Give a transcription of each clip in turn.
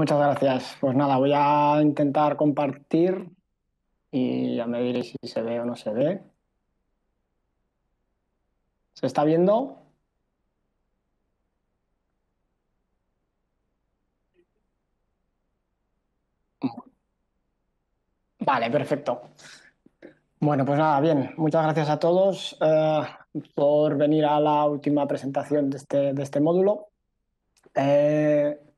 Muchas gracias. Pues nada, voy a intentar compartir y ya me diréis si se ve o no se ve. ¿Se está viendo? Vale, perfecto. Bueno, pues nada, bien. Muchas gracias a todos por venir a la última presentación de este módulo.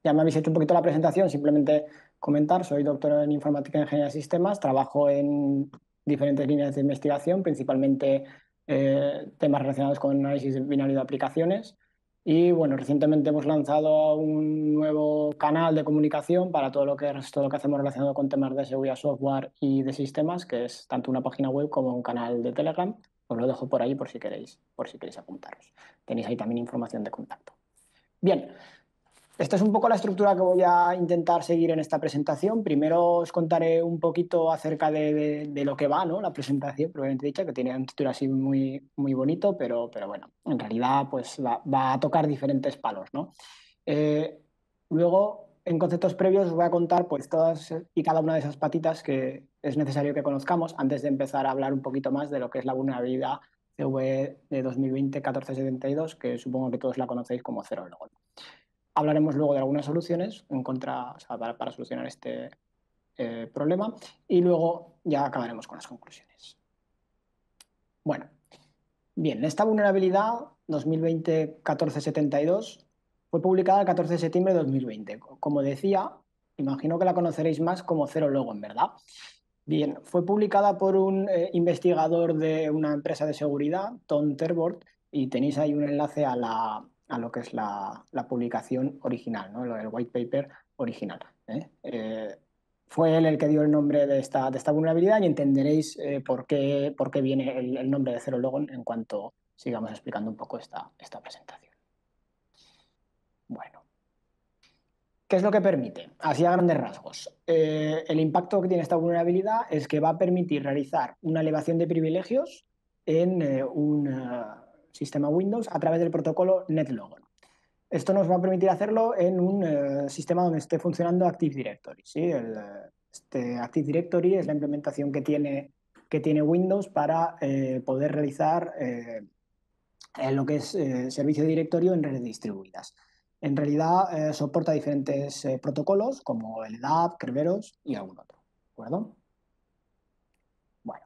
Ya me habéis hecho un poquito la presentación, simplemente comentar, soy doctor en informática e ingeniería de sistemas, trabajo en diferentes líneas de investigación, principalmente temas relacionados con análisis binario de aplicaciones. Y bueno, recientemente hemos lanzado un nuevo canal de comunicación para todo lo que hacemos relacionado con temas de seguridad software y de sistemas, que es tanto una página web como un canal de Telegram. Os lo dejo por ahí por si queréis apuntaros. Tenéis ahí también información de contacto. Bien, esta es un poco la estructura que voy a intentar seguir en esta presentación. Primero os contaré un poquito acerca de lo que va, ¿no? La presentación, probablemente dicha, que tiene un título así muy, muy bonito, pero bueno, en realidad pues va a tocar diferentes palos, ¿no? Eh, Luego, en conceptos previos, os voy a contar pues todas y cada una de esas patitas que es necesario que conozcamos antes de empezar a hablar un poquito más de lo que es la vulnerabilidad CV de 2020-1472, que supongo que todos la conocéis como Zero Logon. Hablaremos luego de algunas soluciones en contra, o sea, para solucionar este problema y luego ya acabaremos con las conclusiones. Bueno, bien, esta vulnerabilidad 2020-1472 fue publicada el 14 de septiembre de 2020. Como decía, imagino que la conoceréis más como Zero Logon, ¿verdad? Bien, fue publicada por un investigador de una empresa de seguridad, Tom Terbord, y tenéis ahí un enlace a lo que es la publicación original, ¿no? El white paper original. Fue él el que dio el nombre de esta vulnerabilidad y entenderéis por qué viene el nombre de Zero Logon en cuanto sigamos explicando un poco esta presentación. Bueno. ¿Qué es lo que permite? Así a grandes rasgos. El impacto que tiene esta vulnerabilidad es que va a permitir realizar una elevación de privilegios en un sistema Windows a través del protocolo NetLogon. Esto nos va a permitir hacerlo en un sistema donde esté funcionando Active Directory. ¿Sí? Este Active Directory es la implementación que tiene Windows para poder realizar lo que es servicio de directorio en redes distribuidas. En realidad soporta diferentes protocolos como el LDAP, Kerberos y algún otro. ¿De acuerdo? Bueno.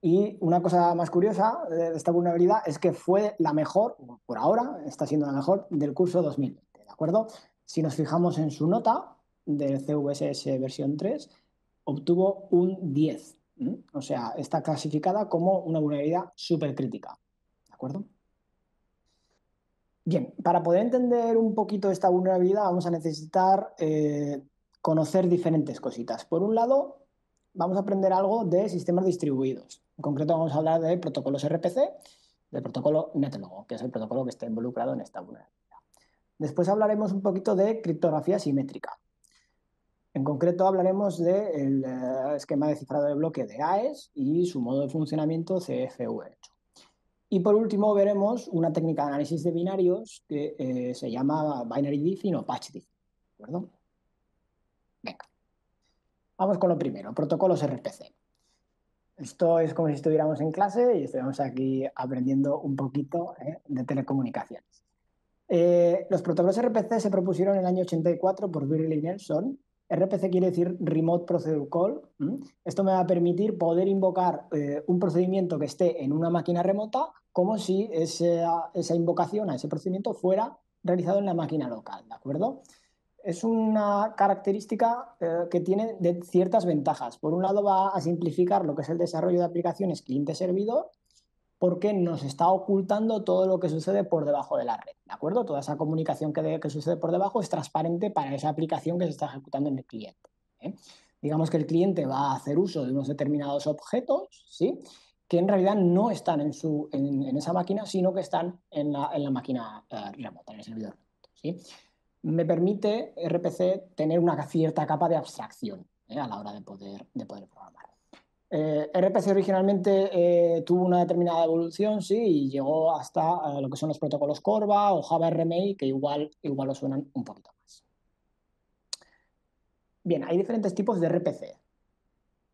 Y una cosa más curiosa de esta vulnerabilidad es que fue la mejor, por ahora, está siendo la mejor del curso 2020. ¿De acuerdo? Si nos fijamos en su nota del CVSS versión 3, obtuvo un 10. O sea, está clasificada como una vulnerabilidad súper crítica. ¿De acuerdo? Bien, para poder entender un poquito esta vulnerabilidad vamos a necesitar conocer diferentes cositas. Por un lado, vamos a aprender algo de sistemas distribuidos. En concreto vamos a hablar de protocolos RPC, del protocolo NetLogo, que es el protocolo que está involucrado en esta vulnerabilidad. Después hablaremos un poquito de criptografía simétrica. En concreto hablaremos del esquema de cifrado de bloque de AES y su modo de funcionamiento CFV8. Y por último veremos una técnica de análisis de binarios que se llama Binary Diffing o Patch Diffing. ¿De acuerdo? Venga, vamos con lo primero, protocolos RPC. Esto es como si estuviéramos en clase y estuviéramos aquí aprendiendo un poquito de telecomunicaciones. Los protocolos RPC se propusieron en el año 84 por Birley Nelson. RPC quiere decir Remote Procedure Call. Esto me va a permitir poder invocar un procedimiento que esté en una máquina remota como si esa invocación a ese procedimiento fuera realizado en la máquina local, ¿de acuerdo? Es una característica que tiene ciertas ventajas. Por un lado va a simplificar lo que es el desarrollo de aplicaciones cliente-servidor porque nos está ocultando todo lo que sucede por debajo de la red, ¿de acuerdo? Toda esa comunicación que sucede por debajo es transparente para esa aplicación que se está ejecutando en el cliente. Digamos que el cliente va a hacer uso de unos determinados objetos, ¿sí? Que en realidad no están en esa máquina, sino que están en la máquina remota, en el servidor remoto, ¿sí? Me permite RPC tener una cierta capa de abstracción a la hora de poder programar. RPC originalmente tuvo una determinada evolución, sí, y llegó hasta lo que son los protocolos Corba o Java RMI, que igual os suenan un poquito más. Bien, hay diferentes tipos de RPC.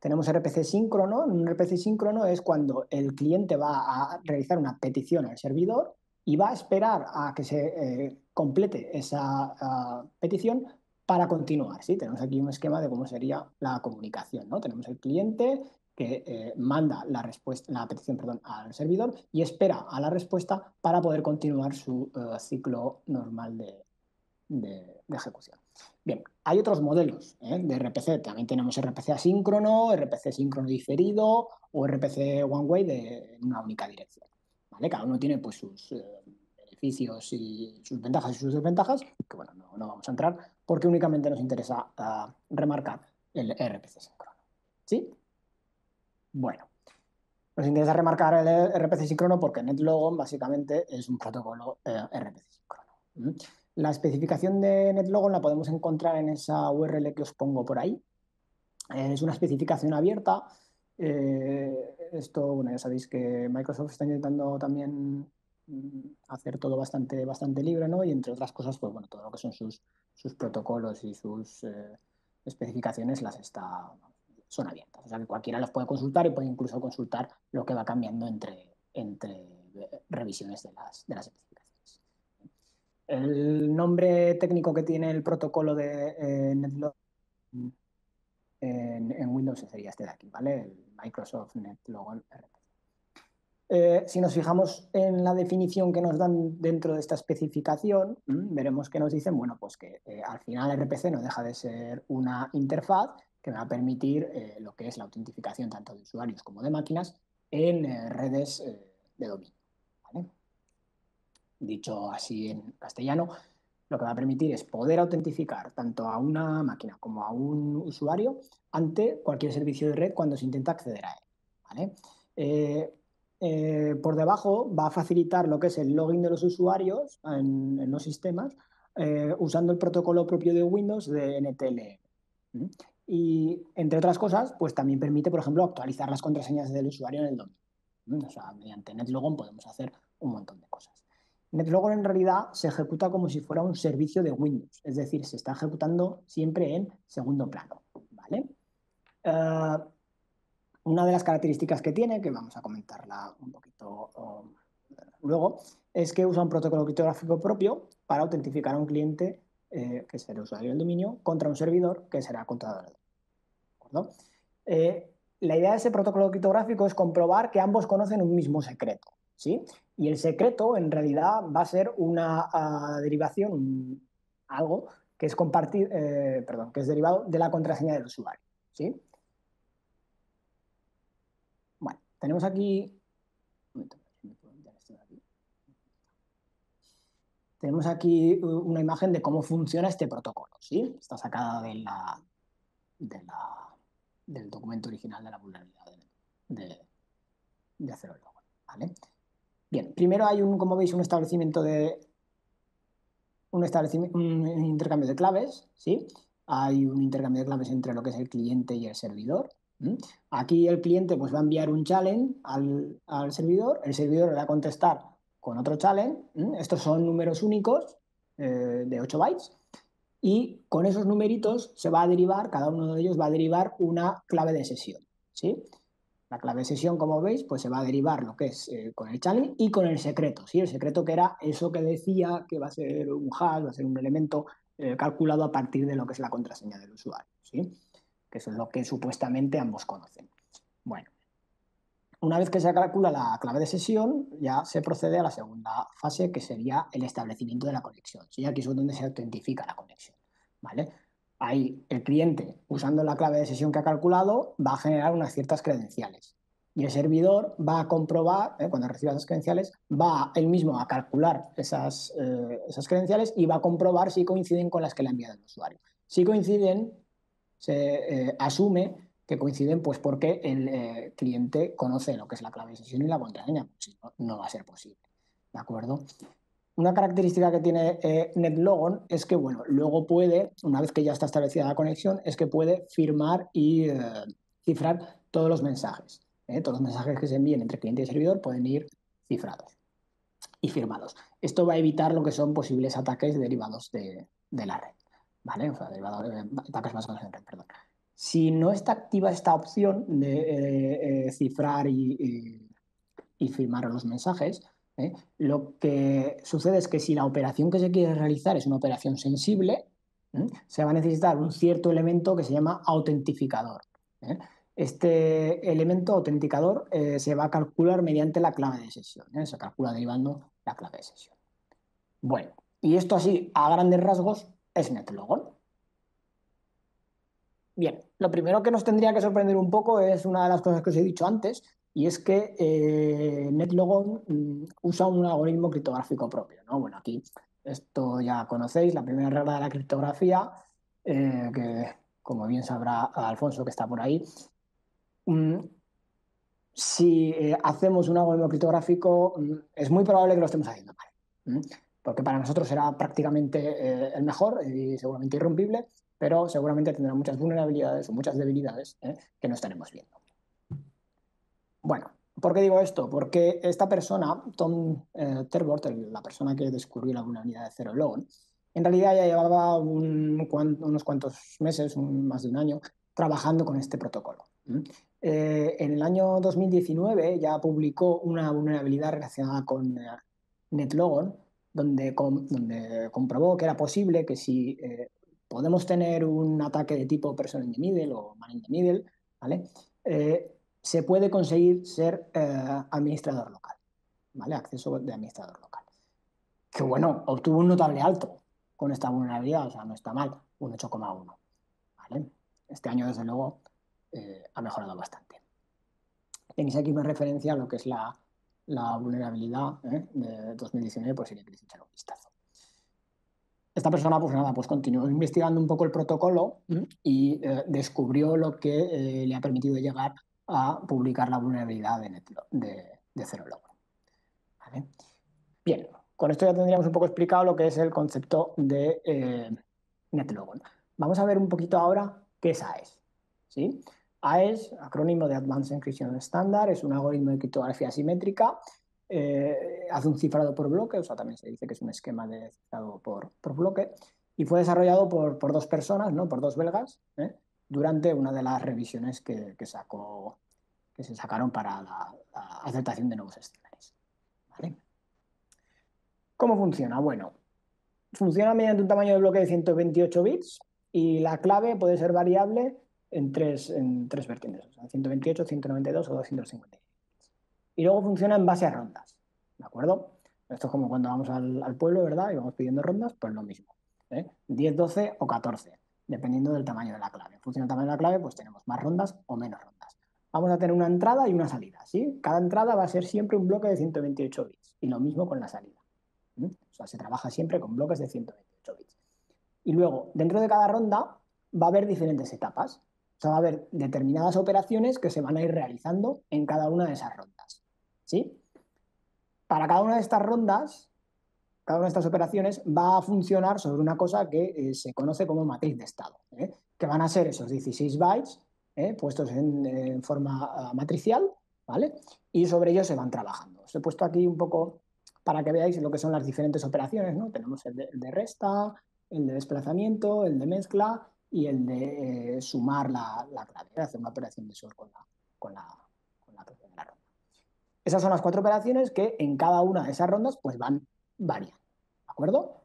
Tenemos RPC síncrono. Un RPC síncrono es cuando el cliente va a realizar una petición al servidor y va a esperar a que se complete esa petición para continuar. ¿Sí? Tenemos aquí un esquema de cómo sería la comunicación, ¿no? Tenemos el cliente que manda la petición, perdón, al servidor y espera a la respuesta para poder continuar su ciclo normal de ejecución. Bien, hay otros modelos de RPC. También tenemos RPC asíncrono, RPC síncrono diferido o RPC one way de una única dirección. ¿Vale? Cada uno tiene pues, sus beneficios y sus ventajas y sus desventajas, que bueno, no vamos a entrar porque únicamente nos interesa remarcar el RPC síncrono. ¿Sí? Bueno, nos interesa remarcar el RPC síncrono porque NetLogon básicamente es un protocolo RPC síncrono. La especificación de NetLogon la podemos encontrar en esa URL que os pongo por ahí. Es una especificación abierta. Esto, bueno, ya sabéis que Microsoft está intentando también hacer todo bastante libre, ¿no? Y entre otras cosas, pues bueno, todo lo que son sus protocolos y sus especificaciones son abiertas. O sea que cualquiera las puede consultar y puede incluso consultar lo que va cambiando entre revisiones de las especificaciones. El nombre técnico que tiene el protocolo de NetLogon en Windows sería este de aquí, ¿vale? El Microsoft NetLogon RPC. Si nos fijamos en la definición que nos dan dentro de esta especificación, veremos que nos dicen, bueno, pues que al final RPC no deja de ser una interfaz que me va a permitir lo que es la autentificación tanto de usuarios como de máquinas en redes de dominio, ¿vale? Dicho así en castellano, lo que va a permitir es poder autentificar tanto a una máquina como a un usuario ante cualquier servicio de red cuando se intenta acceder a él, ¿vale? Por debajo va a facilitar lo que es el login de los usuarios en los sistemas usando el protocolo propio de Windows de NTLM. Y entre otras cosas, pues también permite, por ejemplo, actualizar las contraseñas del usuario en el dominio. O sea, mediante NetLogon podemos hacer un montón de cosas. NetLogon en realidad se ejecuta como si fuera un servicio de Windows, es decir, se está ejecutando siempre en segundo plano, ¿vale? Una de las características que tiene, que vamos a comentarla un poquito luego, es que usa un protocolo criptográfico propio para autentificar a un cliente, que será el usuario del dominio, contra un servidor, que será controlador. ¿De acuerdo? La idea de ese protocolo criptográfico es comprobar que ambos conocen un mismo secreto, ¿sí? Y el secreto en realidad va a ser una derivación, algo que es compartir, perdón, que es derivado de la contraseña del usuario, ¿sí? Bueno, tenemos aquí, tenemos aquí una imagen de cómo funciona este protocolo, ¿sí? Está sacada del documento original de la vulnerabilidad de Zero Logon, ¿vale? Bien, primero hay como veis, un intercambio de claves, ¿sí? Hay un intercambio de claves entre lo que es el cliente y el servidor. Aquí el cliente pues, va a enviar un challenge al servidor, el servidor le va a contestar con otro challenge. Estos son números únicos de 8 bytes y con esos numeritos se va a derivar, cada uno de ellos va a derivar una clave de sesión, ¿sí? La clave de sesión, como veis, pues se va a derivar lo que es con el challenge y con el secreto, ¿sí? El secreto que era eso que decía que va a ser un hash, va a ser un elemento calculado a partir de lo que es la contraseña del usuario, ¿sí? Que eso es lo que supuestamente ambos conocen. Bueno, una vez que se calcula la clave de sesión, ya se procede a la segunda fase, que sería el establecimiento de la conexión, ¿sí? Aquí es donde se autentifica la conexión, ¿vale? Ahí el cliente, usando la clave de sesión que ha calculado, va a generar unas ciertas credenciales. Y el servidor va a comprobar, cuando reciba esas credenciales, va él mismo a calcular esas credenciales y va a comprobar si coinciden con las que le ha enviado el usuario. Si coinciden, se asume que coinciden pues porque el cliente conoce lo que es la clave de sesión y la contraseña. Si no, no va a ser posible. ¿De acuerdo? Una característica que tiene NetLogon es que, bueno, luego puede, una vez que ya está establecida la conexión, es que puede firmar y cifrar todos los mensajes. Todos los mensajes que se envíen entre cliente y servidor pueden ir cifrados y firmados. Esto va a evitar lo que son posibles ataques derivados de la red. ¿vale? O sea, derivado de ataques basados en red, perdón. Si no está activa esta opción de cifrar y firmar los mensajes, lo que sucede es que si la operación que se quiere realizar es una operación sensible, se va a necesitar un cierto elemento que se llama autentificador. ¿eh? Este elemento autenticador se va a calcular mediante la clave de sesión. Se calcula derivando la clave de sesión. Bueno, y esto así, a grandes rasgos, es NetLogon. Bien, lo primero que nos tendría que sorprender un poco es una de las cosas que os he dicho antes, y es que NetLogon usa un algoritmo criptográfico propio, ¿no? Bueno, aquí esto ya conocéis, la primera regla de la criptografía, que como bien sabrá Alfonso que está por ahí, mm, si hacemos un algoritmo criptográfico, es muy probable que lo estemos haciendo mal. Porque para nosotros será prácticamente el mejor y seguramente irrompible, pero seguramente tendrá muchas vulnerabilidades o muchas debilidades que no estaremos viendo. Bueno, ¿por qué digo esto? Porque esta persona, Tom Terbort, la persona que descubrió la vulnerabilidad de Zero Logon, en realidad ya llevaba unos cuantos meses, más de un año, trabajando con este protocolo. En el año 2019 ya publicó una vulnerabilidad relacionada con NetLogon, donde comprobó que era posible que si podemos tener un ataque de tipo person in the middle o man in the middle, ¿vale? Se puede conseguir ser administrador local, ¿vale? Acceso de administrador local. Que bueno, obtuvo un notable alto con esta vulnerabilidad, o sea, no está mal, un 8,1, ¿vale? Este año, desde luego, ha mejorado bastante. Tenéis aquí una referencia a lo que es la vulnerabilidad de 2019, por si le queréis echar un vistazo. Esta persona, pues nada, pues continuó investigando un poco el protocolo y descubrió lo que le ha permitido llegar a publicar la vulnerabilidad de Zero Logon. ¿Vale? Bien, con esto ya tendríamos un poco explicado lo que es el concepto de NetLogon. Vamos a ver un poquito ahora qué es AES. ¿Sí? AES, acrónimo de Advanced Encryption Standard, es un algoritmo de criptografía asimétrica. Hace un cifrado por bloque, o sea, también se dice que es un esquema de cifrado por bloque, y fue desarrollado por dos personas, ¿no? Por dos belgas, durante una de las revisiones que se sacaron para la aceptación de nuevos estándares. ¿Vale? ¿Cómo funciona? Bueno, funciona mediante un tamaño de bloque de 128 bits y la clave puede ser variable en tres vertientes, o sea, 128, 192 o 250. Y luego funciona en base a rondas, ¿de acuerdo? Esto es como cuando vamos al pueblo, ¿verdad? Y vamos pidiendo rondas, pues lo mismo. 10, 12 o 14, dependiendo del tamaño de la clave. En función del tamaño de la clave, pues tenemos más rondas o menos rondas. Vamos a tener una entrada y una salida, ¿sí? Cada entrada va a ser siempre un bloque de 128 bits y lo mismo con la salida. O sea, se trabaja siempre con bloques de 128 bits. Y luego, dentro de cada ronda, va a haber diferentes etapas. O sea, va a haber determinadas operaciones que se van a ir realizando en cada una de esas rondas. ¿Sí? Para cada una de estas rondas, cada una de estas operaciones va a funcionar sobre una cosa que se conoce como matriz de estado, que van a ser esos 16 bytes puestos en forma matricial, ¿vale? Y sobre ellos se van trabajando. Os he puesto aquí un poco para que veáis lo que son las diferentes operaciones, ¿no? Tenemos el de resta, el de desplazamiento, el de mezcla y el de sumar la clave, hacer una operación de SOR con la clave de la ronda. Esas son las cuatro operaciones que en cada una de esas rondas pues van variando, ¿de acuerdo?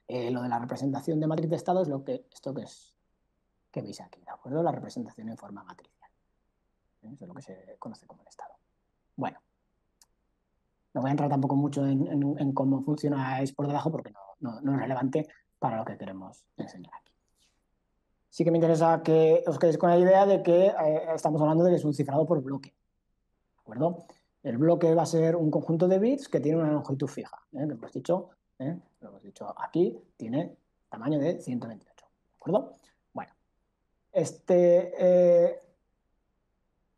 Lo de la representación de matriz de estado es esto que veis aquí, ¿de acuerdo? La representación en forma matricial. Eso es lo que se conoce como el estado. Bueno, no voy a entrar tampoco mucho en cómo funcionáis por debajo porque no es relevante para lo que queremos enseñar aquí. Sí que me interesa que os quedéis con la idea de que estamos hablando de que es un cifrado por bloque, ¿de acuerdo? El bloque va a ser un conjunto de bits que tiene una longitud fija. Lo hemos dicho aquí, tiene tamaño de 128. ¿De acuerdo? Bueno,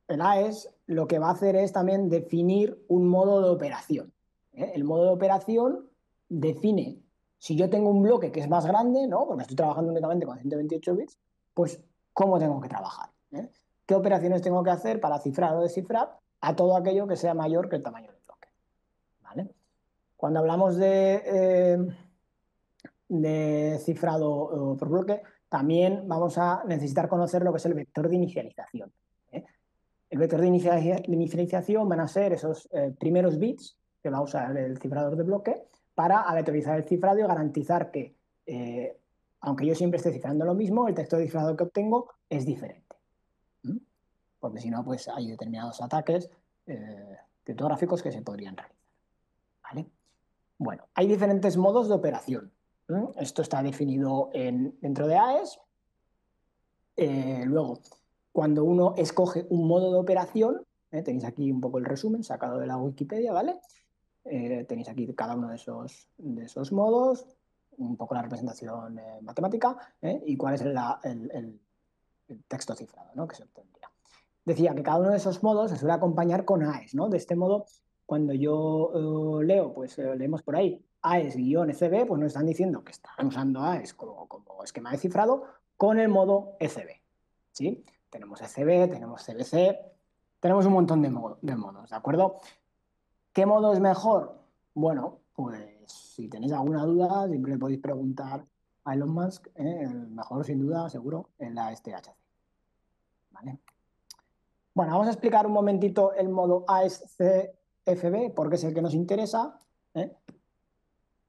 el AES lo que va a hacer es también definir un modo de operación. El modo de operación define, si yo tengo un bloque que es más grande, ¿no? Porque estoy trabajando únicamente con 128 bits, pues cómo tengo que trabajar. ¿Qué operaciones tengo que hacer para cifrar o descifrar a todo aquello que sea mayor que el tamaño del bloque? ¿Vale? Cuando hablamos de cifrado por bloque, también vamos a necesitar conocer lo que es el vector de inicialización. El vector de inicialización van a ser esos primeros bits que va a usar el cifrador de bloque para aleatorizar el cifrado y garantizar que, aunque yo siempre esté cifrando lo mismo, el texto de cifrado que obtengo es diferente. Porque si no, pues hay determinados ataques criptográficos que se podrían realizar. ¿Vale? Bueno, hay diferentes modos de operación. Esto está definido dentro de AES. Luego, cuando uno escoge un modo de operación, tenéis aquí un poco el resumen sacado de la Wikipedia, ¿vale? Tenéis aquí cada uno de esos modos, un poco la representación matemática y cuál es el texto cifrado, ¿no?, que se obtendría. Decía que cada uno de esos modos se suele acompañar con AES, ¿no? De este modo, cuando yo leo, pues leemos por ahí AES-ECB, pues nos están diciendo que están usando AES como esquema de cifrado con el modo ECB. ¿Sí? Tenemos ECB, tenemos CBC, tenemos un montón de modos, ¿de acuerdo? ¿Qué modo es mejor? Bueno, pues si tenéis alguna duda, siempre le podéis preguntar a Elon Musk, el mejor sin duda, seguro, en la STHC. ¿Vale? Bueno, vamos a explicar un momentito el modo AES-CFB, porque es el que nos interesa.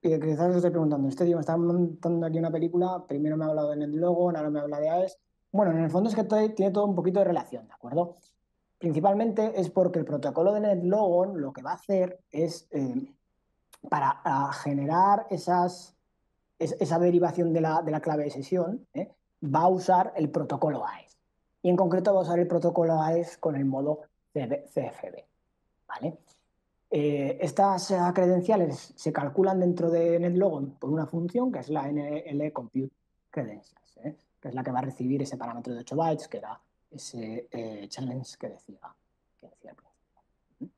Y quizás os estoy preguntando, este tío me está montando aquí una película, primero me ha hablado de NetLogon, ahora me habla de AES. Bueno, en el fondo es que tiene todo un poquito de relación, ¿de acuerdo? Principalmente es porque el protocolo de NetLogon lo que va a hacer es, para generar esa derivación de la clave de sesión, va a usar el protocolo AES. Y en concreto va a usar el protocolo AES con el modo CFB. ¿Vale? Estas credenciales se calculan dentro de NetLogon por una función que es la NL-Compute Credentials, que es la que va a recibir ese parámetro de 8 bytes, que era ese challenge que decía al principio.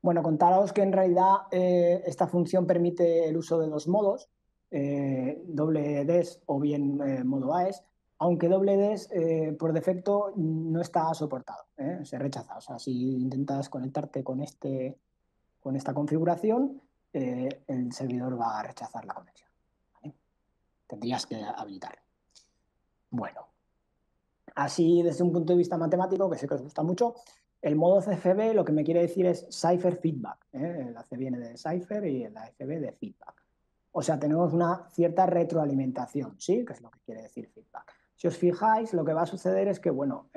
Bueno, contaros que en realidad esta función permite el uso de dos modos, doble DES o bien modo AES, aunque doble DES por defecto no está soportado, se rechaza. O sea, si intentas conectarte con esta configuración, el servidor va a rechazar la conexión. ¿Vale? Tendrías que habilitarlo. Bueno, así desde un punto de vista matemático, que sé que os gusta mucho, el modo CFB lo que me quiere decir es Cipher Feedback. La C viene de Cipher y la FB de Feedback. O sea, tenemos una cierta retroalimentación, ¿sí? Que es lo que quiere decir feedback. Si os fijáis, lo que va a suceder es que, bueno,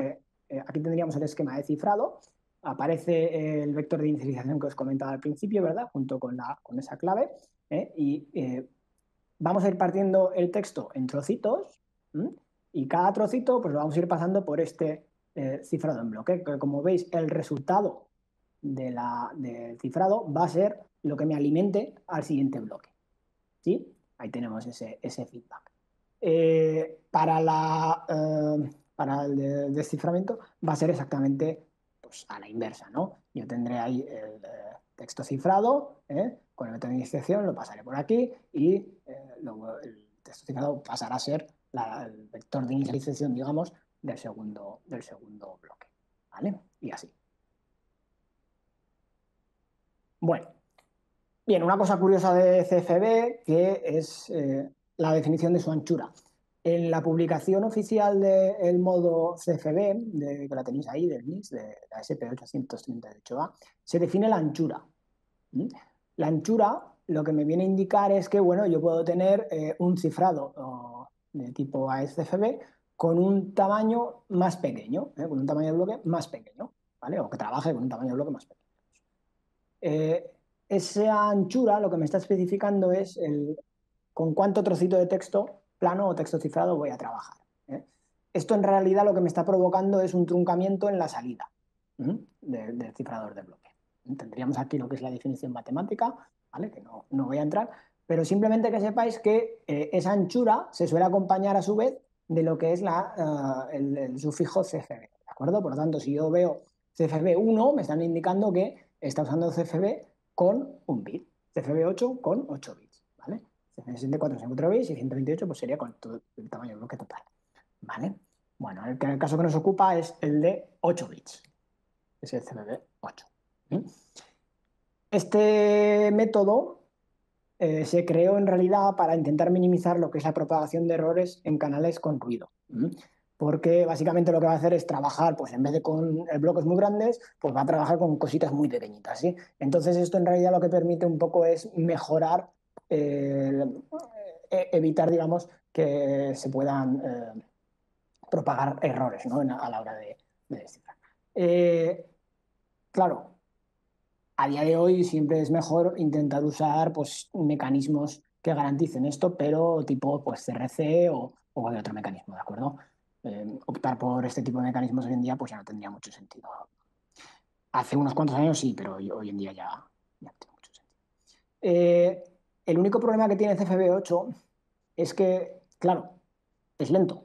aquí tendríamos el esquema de cifrado, aparece el vector de inicialización que os comentaba al principio, ¿verdad? Junto con esa clave, y vamos a ir partiendo el texto en trocitos, y cada trocito pues lo vamos a ir pasando por este cifrado en bloque, que como veis el resultado del cifrado va a ser lo que me alimente al siguiente bloque. ¿Sí? Ahí tenemos ese feedback. Para el desciframiento va a ser exactamente pues, a la inversa, ¿no? Yo tendré ahí el texto cifrado, con el método de iniciación lo pasaré por aquí y luego el texto cifrado pasará a ser el vector de inicialización, digamos, del segundo bloque. ¿Vale? Y así. Bueno. Bien, una cosa curiosa de CFB que es la definición de su anchura. En la publicación oficial del modo CFB, que la tenéis ahí, del NIS, de la SP838A, se define la anchura. La anchura lo que me viene a indicar es que, bueno, yo puedo tener un cifrado de tipo AES-CFB con un tamaño más pequeño, con un tamaño de bloque más pequeño, ¿vale? O que trabaje con un tamaño de bloque más pequeño. Esa anchura lo que me está especificando es con cuánto trocito de texto plano o texto cifrado voy a trabajar. Esto en realidad lo que me está provocando es un truncamiento en la salida del cifrador de bloque. Tendríamos aquí lo que es la definición matemática, ¿vale? Que no voy a entrar, pero simplemente que sepáis que esa anchura se suele acompañar a su vez de lo que es el sufijo CFB, ¿de acuerdo? Por lo tanto, si yo veo CFB1, me están indicando que está usando CFB con un bit, CFB8 con 8 bits, ¿vale? CFB64 son 4 bits y 128 pues sería con todo el tamaño del bloque total, ¿vale? Bueno, el caso que nos ocupa es el de 8 bits, es el CFB8. Este método se creó en realidad para intentar minimizar lo que es la propagación de errores en canales con ruido. Porque básicamente lo que va a hacer es trabajar, pues en vez de con bloques muy grandes, pues va a trabajar con cositas muy pequeñitas, ¿sí? Entonces esto en realidad lo que permite un poco es mejorar, evitar, digamos, que se puedan propagar errores, ¿no? A la hora de descifrar. Claro, a día de hoy siempre es mejor intentar usar, pues, mecanismos que garanticen esto, pero tipo, pues, CRC o de otro mecanismo, ¿de acuerdo? Optar por este tipo de mecanismos hoy en día pues ya no tendría mucho sentido. Hace unos cuantos años sí, pero hoy en día ya no tiene mucho sentido. El único problema que tiene CFB8 es que, claro, es lento,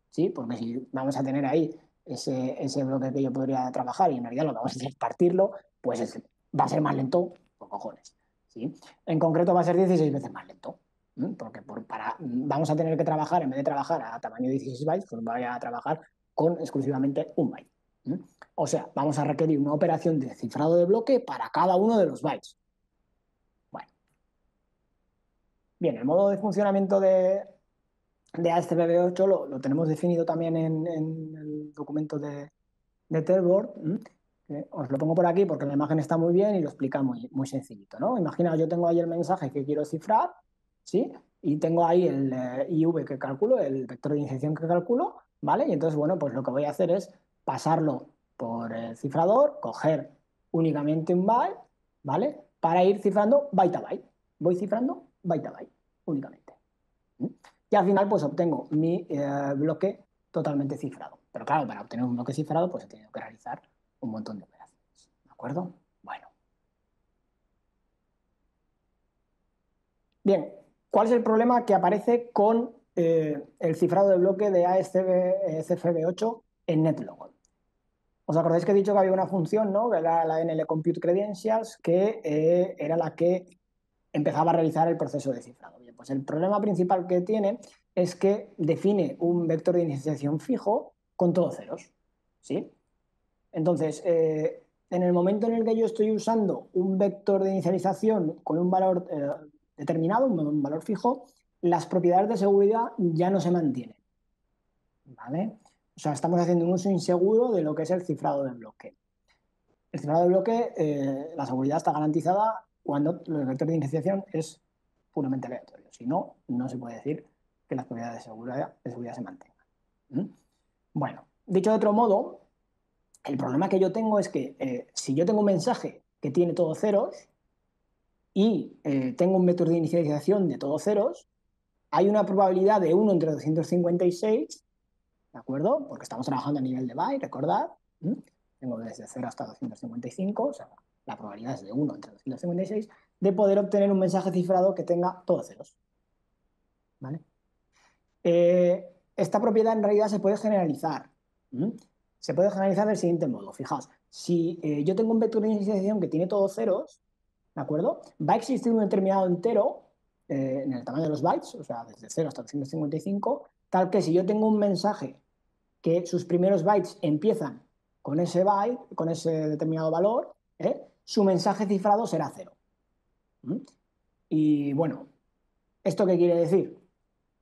¿sí? Porque si vamos a tener ahí ese bloque que yo podría trabajar y en realidad lo que vamos a hacer es partirlo, pues va a ser más lento por cojones, ¿sí? En concreto va a ser 16 veces más lento, porque vamos a tener que trabajar, en vez de trabajar a tamaño de 16 bytes, pues vaya a trabajar con exclusivamente un byte. O sea, vamos a requerir una operación de cifrado de bloque para cada uno de los bytes. Bueno, bien, el modo de funcionamiento de ASCII-BB8 lo tenemos definido también en el documento de Telborg. Os lo pongo por aquí porque la imagen está muy bien y lo explica muy sencillito, ¿no? Imagina, yo tengo ahí el mensaje que quiero cifrar, ¿sí? Y tengo ahí el IV que calculo, el vector de iniciación que calculo, ¿vale? Y entonces, bueno, pues lo que voy a hacer es pasarlo por el cifrador, coger únicamente un byte, ¿vale? Para ir cifrando byte a byte. Voy cifrando byte a byte únicamente. Y al final pues obtengo mi bloque totalmente cifrado. Pero claro, para obtener un bloque cifrado pues he tenido que realizar un montón de operaciones. ¿De acuerdo? Bueno. Bien, ¿cuál es el problema que aparece con el cifrado de bloque de ASCII-CFB8 en NetLogon? ¿Os acordáis que he dicho que había una función, ¿no? Que era la NL Compute Credentials, que era la que empezaba a realizar el proceso de cifrado? Bien, pues el problema principal que tiene es que define un vector de inicialización fijo con todos ceros, ¿sí? Entonces, en el momento en el que yo estoy usando un vector de inicialización con un valor determinado, un valor fijo, las propiedades de seguridad ya no se mantienen, ¿vale? O sea, estamos haciendo un uso inseguro de lo que es el cifrado de bloque. El cifrado de bloque, la seguridad está garantizada cuando el vector de inicialización es puramente aleatorio. Si no, no se puede decir que las propiedades de seguridad se mantengan. Bueno, dicho de otro modo, el problema que yo tengo es que si yo tengo un mensaje que tiene todos ceros y tengo un vector de inicialización de todos ceros, hay una probabilidad de 1 entre 256, ¿de acuerdo? Porque estamos trabajando a nivel de byte, recordad. Tengo desde 0 hasta 255, o sea, la probabilidad es de 1 entre 256, de poder obtener un mensaje cifrado que tenga todos ceros. ¿Vale? Esta propiedad en realidad se puede generalizar. Se puede generalizar del siguiente modo. Fijaos, si yo tengo un vector de inicialización que tiene todos ceros, ¿de acuerdo? Va a existir un determinado entero en el tamaño de los bytes, o sea, desde 0 hasta 255, tal que si yo tengo un mensaje que sus primeros bytes empiezan con ese byte, con ese determinado valor, su mensaje cifrado será 0. Y bueno, ¿esto qué quiere decir?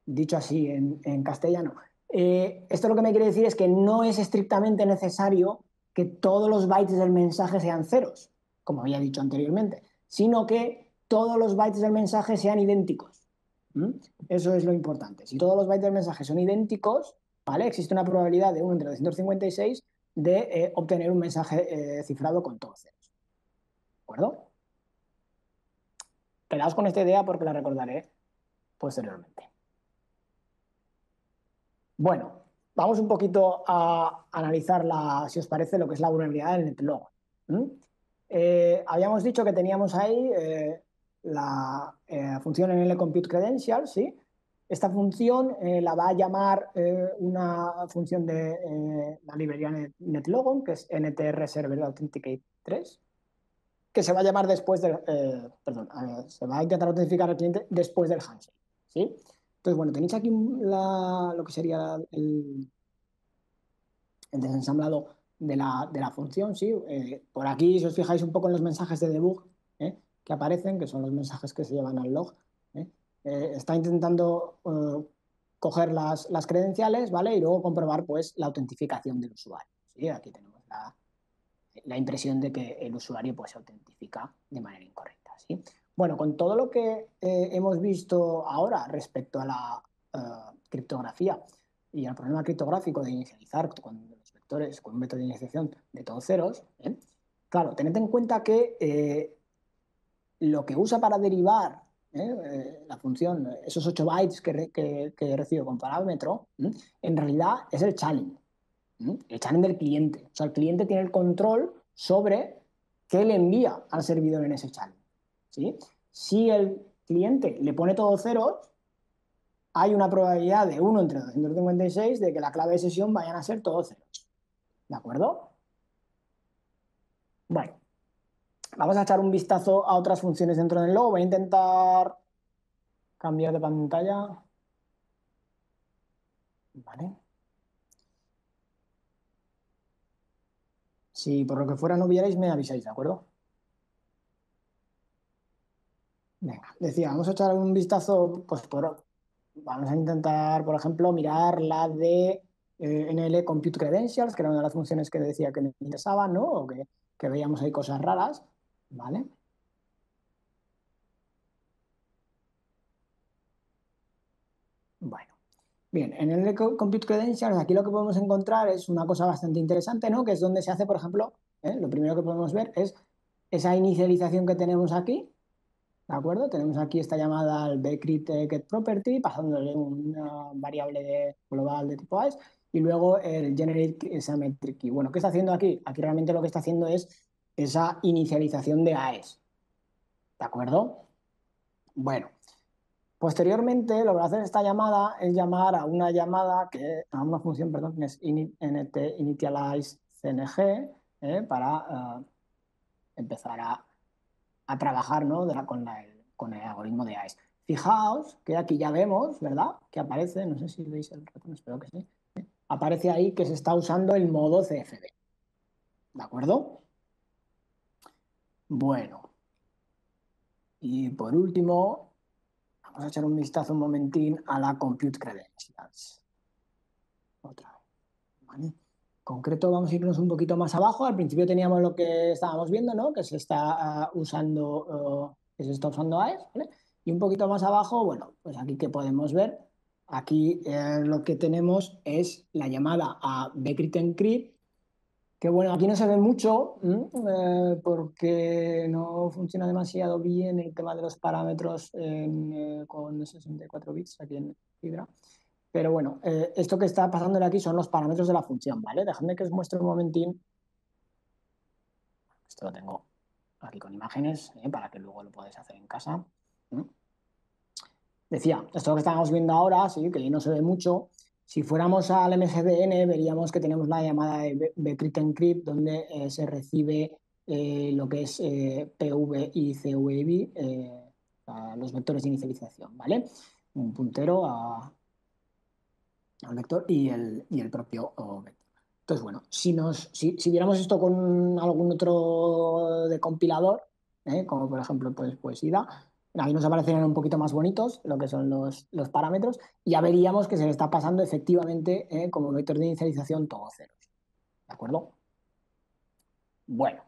Dicho así en castellano. Esto lo que me quiere decir es que no es estrictamente necesario que todos los bytes del mensaje sean ceros, como había dicho anteriormente, sino que todos los bytes del mensaje sean idénticos. Eso es lo importante. Si todos los bytes del mensaje son idénticos, ¿vale? Existe una probabilidad de 1 entre 256 de obtener un mensaje cifrado con todos ceros. ¿De acuerdo? Quedaos con esta idea porque la recordaré posteriormente. Bueno, vamos un poquito a analizar, si os parece, lo que es la vulnerabilidad del NetLog. Habíamos dicho que teníamos ahí la función NL Compute Credentials, ¿sí? Esta función la va a llamar una función de la librería NetLogon, que es NTR Server Authenticate 3, que se va a llamar después del, perdón, se va a intentar autentificar al cliente después del handshake, ¿sí? Entonces, bueno, tenéis aquí lo que sería el desensamblado de la función, ¿sí? Por aquí, si os fijáis un poco en los mensajes de debug, que aparecen, que son los mensajes que se llevan al log. Está intentando coger las credenciales, ¿vale? Y luego comprobar pues la autentificación del usuario. ¿Sí? Aquí tenemos la impresión de que el usuario pues, se autentifica de manera incorrecta. ¿Sí? Bueno, con todo lo que hemos visto ahora respecto a la criptografía y al problema criptográfico de inicializar con los vectores, con un método de inicialización de todos ceros, claro, tened en cuenta que lo que usa para derivar la función, esos 8 bytes que recibe con parámetro, en realidad es el challenge. El challenge del cliente. O sea, el cliente tiene el control sobre qué le envía al servidor en ese challenge. ¿Sí? Si el cliente le pone todos ceros, hay una probabilidad de 1 entre 256 de que la clave de sesión vayan a ser todos ceros. ¿De acuerdo? Bueno, vamos a echar un vistazo a otras funciones dentro del log. Voy a intentar cambiar de pantalla. Vale. Si por lo que fuera no vierais, me avisáis, ¿de acuerdo? Venga, decía, vamos a echar un vistazo, pues vamos a intentar, por ejemplo, mirar la de NL Compute Credentials, que era una de las funciones que decía que me interesaba, ¿no? O que veíamos ahí cosas raras, ¿vale? Bueno, bien, en NL Compute Credentials, aquí lo que podemos encontrar es una cosa bastante interesante, ¿no? Que es donde se hace, por ejemplo, lo primero que podemos ver es esa inicialización que tenemos aquí, ¿de acuerdo? Tenemos aquí esta llamada al bcrypt getProperty, pasándole una variable global de tipo AES, y luego el generate symmetric key. Bueno, ¿qué está haciendo aquí? Aquí realmente lo que está haciendo es esa inicialización de AES, ¿de acuerdo? Bueno, posteriormente lo que va a hacer esta llamada es llamar a una función, perdón, que es initialize cng, para empezar a trabajar, ¿no? con el algoritmo de AES. Fijaos que aquí ya vemos, ¿verdad? Que aparece, no sé si veis el ratón, espero que sí. Aparece ahí que se está usando el modo CFD. ¿De acuerdo? Bueno, y por último, vamos a echar un vistazo un momentín a la Compute Credentials. Otra vez, ¿vale? Concreto, vamos a irnos un poquito más abajo. Al principio teníamos lo que estábamos viendo, ¿no? Que se está usando AES, ¿vale? Y un poquito más abajo, bueno, pues aquí que podemos ver, aquí lo que tenemos es la llamada a bcrypt encrypt, que bueno, aquí no se ve mucho porque no funciona demasiado bien el tema de los parámetros con 64 bits aquí en Fibra. Pero bueno, esto que está pasándole aquí son los parámetros de la función, ¿vale? Dejadme que os muestre un momentín. Esto lo tengo aquí con imágenes, para que luego lo podáis hacer en casa. Decía, esto que estábamos viendo ahora, sí, que no se ve mucho. Si fuéramos al MGDN, veríamos que tenemos la llamada de bcrypt encrypt, donde se recibe lo que es PV y CVB, los vectores de inicialización, ¿vale? Un puntero al vector y el propio vector. Entonces, bueno, si viéramos esto con algún otro de compilador, como por ejemplo pues IDA, ahí nos aparecerían un poquito más bonitos lo que son los parámetros, y ya veríamos que se le está pasando efectivamente como vector de inicialización todos ceros. ¿De acuerdo? Bueno,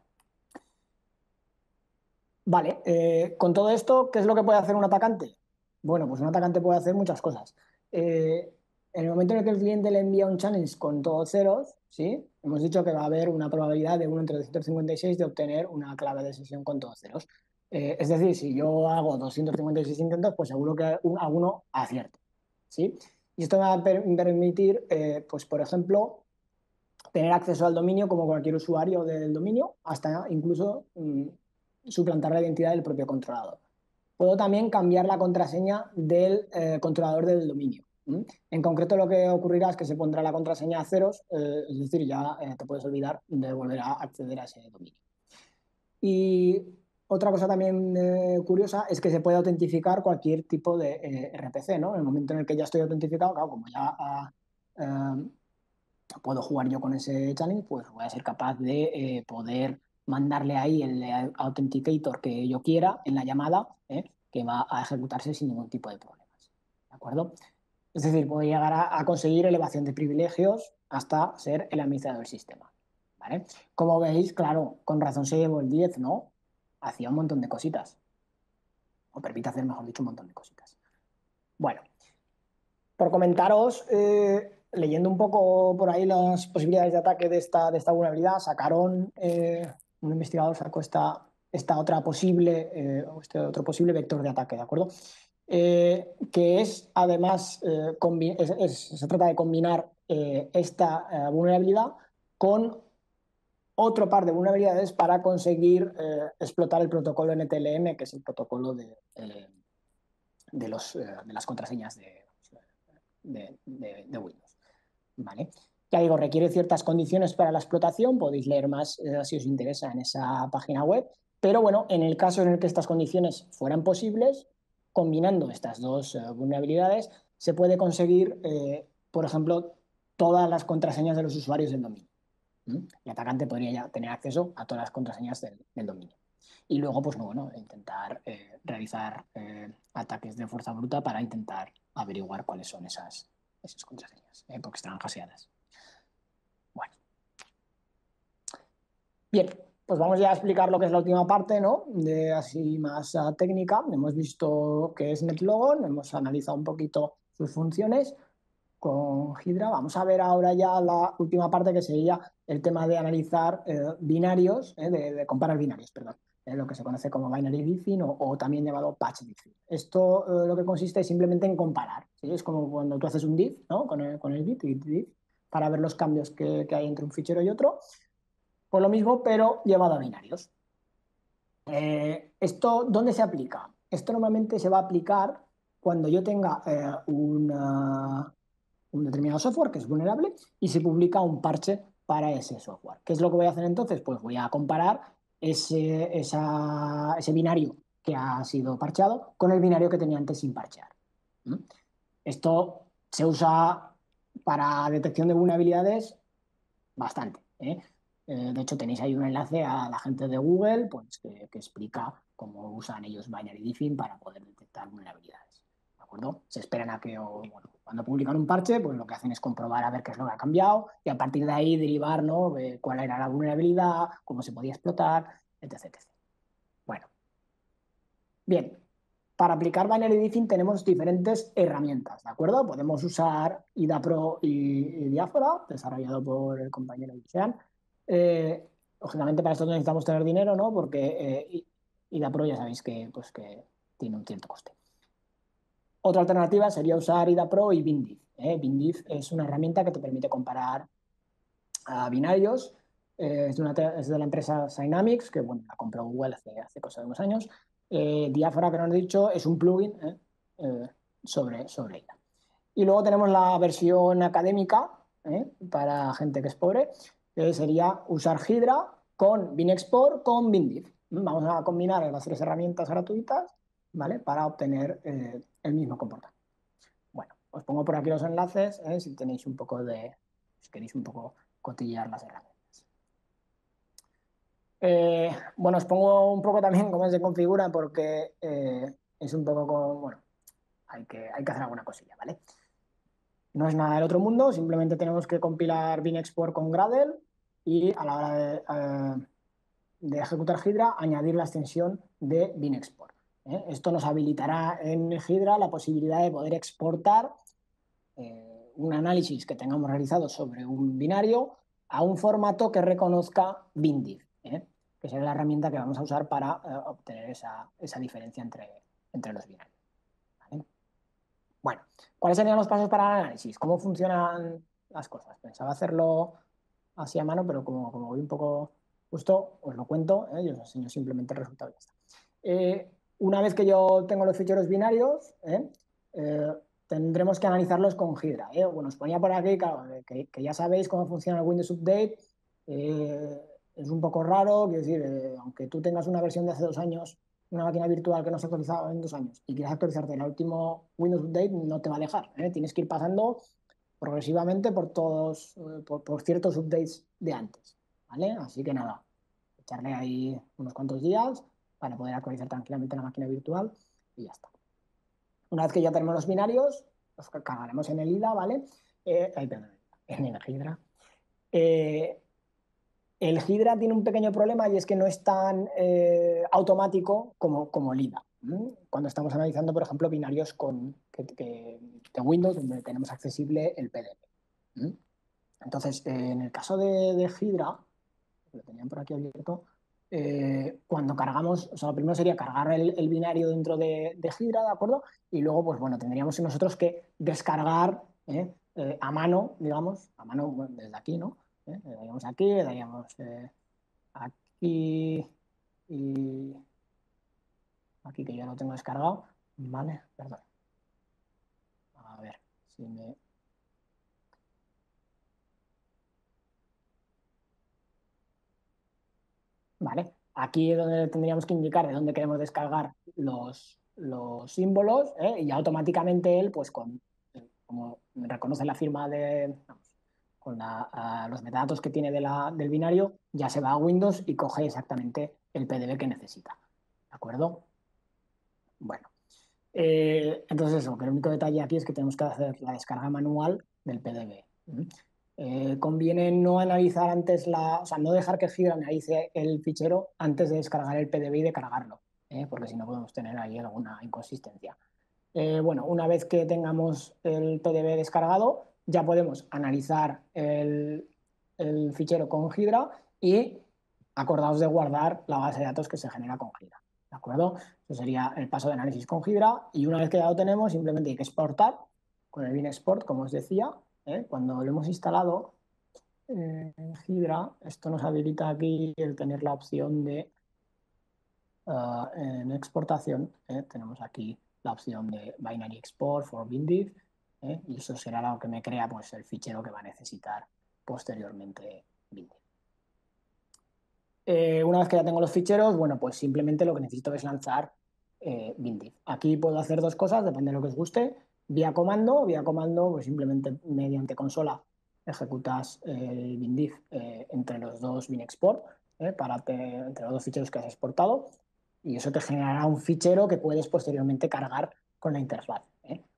vale. Con todo esto, ¿qué es lo que puede hacer un atacante? Bueno, pues un atacante puede hacer muchas cosas. En el momento en el que el cliente le envía un challenge con todos ceros, ¿sí? Hemos dicho que va a haber una probabilidad de 1 entre 256 de obtener una clave de sesión con todos ceros. Es decir, si yo hago 256 intentos, pues seguro que alguno acierto, ¿sí? Y esto me va a permitir, pues por ejemplo, tener acceso al dominio como cualquier usuario del dominio, hasta incluso suplantar la identidad del propio controlador. Puedo también cambiar la contraseña del controlador del dominio. En concreto, lo que ocurrirá es que se pondrá la contraseña a ceros, es decir, ya te puedes olvidar de volver a acceder a ese dominio. Y otra cosa también curiosa es que se puede autentificar cualquier tipo de RPC, ¿no? En el momento en el que ya estoy autentificado, claro, como ya puedo jugar yo con ese challenge, pues voy a ser capaz de poder mandarle ahí el authenticator que yo quiera en la llamada, que va a ejecutarse sin ningún tipo de problemas. ¿De acuerdo? Es decir, puedo llegar a conseguir elevación de privilegios hasta ser el administrador del sistema. ¿Vale? Como veis, claro, con razón se llevó el 10, ¿no? Hacía un montón de cositas. O permite hacer, mejor dicho, un montón de cositas. Bueno, por comentaros, leyendo un poco por ahí las posibilidades de ataque de esta vulnerabilidad, un investigador sacó esta otra posible, este otro posible vector de ataque, ¿de acuerdo? Que es, además, se trata de combinar esta vulnerabilidad con otro par de vulnerabilidades para conseguir explotar el protocolo NTLM, que es el protocolo de las contraseñas de Windows. ¿Vale? Ya digo, requiere ciertas condiciones para la explotación, podéis leer más si os interesa en esa página web, pero bueno, en el caso en el que estas condiciones fueran posibles, combinando estas dos vulnerabilidades, se puede conseguir, por ejemplo, todas las contraseñas de los usuarios del dominio. El atacante podría ya tener acceso a todas las contraseñas del dominio. Y luego, pues bueno, intentar realizar ataques de fuerza bruta para intentar averiguar cuáles son esas contraseñas, porque estarán hackeadas. Bueno. Bien, pues vamos ya a explicar lo que es la última parte, ¿no? De así más técnica. Hemos visto qué es NetLogon, hemos analizado un poquito sus funciones con Hydra. Vamos a ver ahora ya la última parte, que sería el tema de analizar binarios, de comparar binarios, perdón, lo que se conoce como binary diffing o también llamado patch diffing. Esto lo que consiste es simplemente en comparar, ¿sí? Es como cuando tú haces un diff, ¿no? Con el diff, para ver los cambios que hay entre un fichero y otro. Pues lo mismo, pero llevado a binarios. ¿Esto dónde se aplica? Esto normalmente se va a aplicar cuando yo tenga un determinado software que es vulnerable y se publica un parche para ese software. ¿Qué es lo que voy a hacer entonces? Pues voy a comparar ese binario que ha sido parcheado con el binario que tenía antes sin parchear. Esto se usa para detección de vulnerabilidades bastante. De hecho, tenéis ahí un enlace a la gente de Google, pues, que explica cómo usan ellos Binary Diffing para poder detectar vulnerabilidades. ¿De acuerdo? Se esperan a que, bueno, cuando publican un parche, pues lo que hacen es comprobar a ver qué es lo que ha cambiado y a partir de ahí derivar, ¿no? De cuál era la vulnerabilidad, cómo se podía explotar, etc, etc. Bueno, bien. Para aplicar Binary Diffing tenemos diferentes herramientas, ¿de acuerdo? Podemos usar IDAPRO y Diáfora, desarrollado por el compañero Sean. Lógicamente para esto necesitamos tener dinero, ¿no? Porque IDAPRO ya sabéis pues, que tiene un cierto coste. Otra alternativa sería usar IDAPRO y BinDiff. BinDiff es una herramienta que te permite comparar binarios. Es de la empresa Synamics, que bueno, la compró Google hace cosa de unos años. Diáfora, que no he dicho, es un plugin sobre ella. Y luego tenemos la versión académica para gente que es pobre, que sería usar Hydra con BinExport con BinDiff. Vamos a combinar las tres herramientas gratuitas, ¿vale? Para obtener el mismo comportamiento. Bueno, os pongo por aquí los enlaces si tenéis un poco si queréis un poco cotillear las herramientas. Bueno, os pongo un poco también cómo se configura porque es un poco como, bueno, hay que hacer alguna cosilla, ¿vale? No es nada del otro mundo, simplemente tenemos que compilar BinExport con Gradle y a la hora de ejecutar Hydra, añadir la extensión de BinExport. Esto nos habilitará en Hydra la posibilidad de poder exportar un análisis que tengamos realizado sobre un binario a un formato que reconozca BinDiff, que será la herramienta que vamos a usar para obtener esa diferencia entre los binarios. ¿Vale? Bueno, ¿cuáles serían los pasos para el análisis? ¿Cómo funcionan las cosas? Pensaba hacerlo así a mano, pero como voy un poco justo, os lo cuento, y os enseño simplemente el resultado y ya está. Una vez que yo tengo los ficheros binarios, tendremos que analizarlos con Hydra. Bueno, os ponía por aquí, claro, que ya sabéis cómo funciona el Windows Update. Es un poco raro, quiero decir, aunque tú tengas una versión de hace 2 años, una máquina virtual que no se ha actualizado en 2 años y quieras actualizarte el último Windows Update, no te va a dejar. Tienes que ir pasando progresivamente por ciertos updates de antes. ¿Vale? Así que nada, echarle ahí unos cuantos días para poder actualizar tranquilamente la máquina virtual y ya está. Una vez que ya tenemos los binarios, los cargaremos en el IDA, ¿vale? Perdón, en el Hydra. El Hydra tiene un pequeño problema y es que no es tan automático como el IDA. Cuando estamos analizando, por ejemplo, binarios de Windows, donde tenemos accesible el PDF. Entonces, en el caso de Hydra, lo tenían por aquí abierto, cuando cargamos, o sea, lo primero sería cargar el binario dentro de Hydra, ¿de acuerdo? Y luego, pues bueno, tendríamos nosotros que descargar a mano, digamos, a mano bueno, desde aquí, ¿no? Le daríamos aquí, le daríamos aquí y aquí que ya lo tengo descargado, ¿vale? Perdón. A ver si me... ¿Vale? Aquí es donde tendríamos que indicar de dónde queremos descargar los símbolos, y ya automáticamente él, pues como reconoce la firma vamos, con los metadatos que tiene del binario, ya se va a Windows y coge exactamente el PDF que necesita. ¿De acuerdo? Bueno, entonces eso, que el único detalle aquí es que tenemos que hacer la descarga manual del PDF. Conviene no analizar antes o sea, no dejar que Hydra analice el fichero antes de descargar el PDF y de cargarlo, porque si no podemos tener ahí alguna inconsistencia. Bueno, una vez que tengamos el PDF descargado, ya podemos analizar el fichero con Hydra y acordaos de guardar la base de datos que se genera con Hydra. ¿De acuerdo? Eso sería el paso de análisis con Hydra y una vez que ya lo tenemos, simplemente hay que exportar con el bin export, como os decía. Cuando lo hemos instalado en Hydra, esto nos habilita aquí el tener la opción de en exportación, tenemos aquí la opción de Binary Export for BinDiff, y eso será lo que me crea pues, el fichero que va a necesitar posteriormente BinDiff. Una vez que ya tengo los ficheros, bueno, pues simplemente lo que necesito es lanzar BinDiff. Aquí puedo hacer dos cosas, depende de lo que os guste. Vía comando, pues simplemente mediante consola ejecutas el BinDiff entre los dos BinExport, entre los dos ficheros que has exportado, y eso te generará un fichero que puedes posteriormente cargar con la interfaz.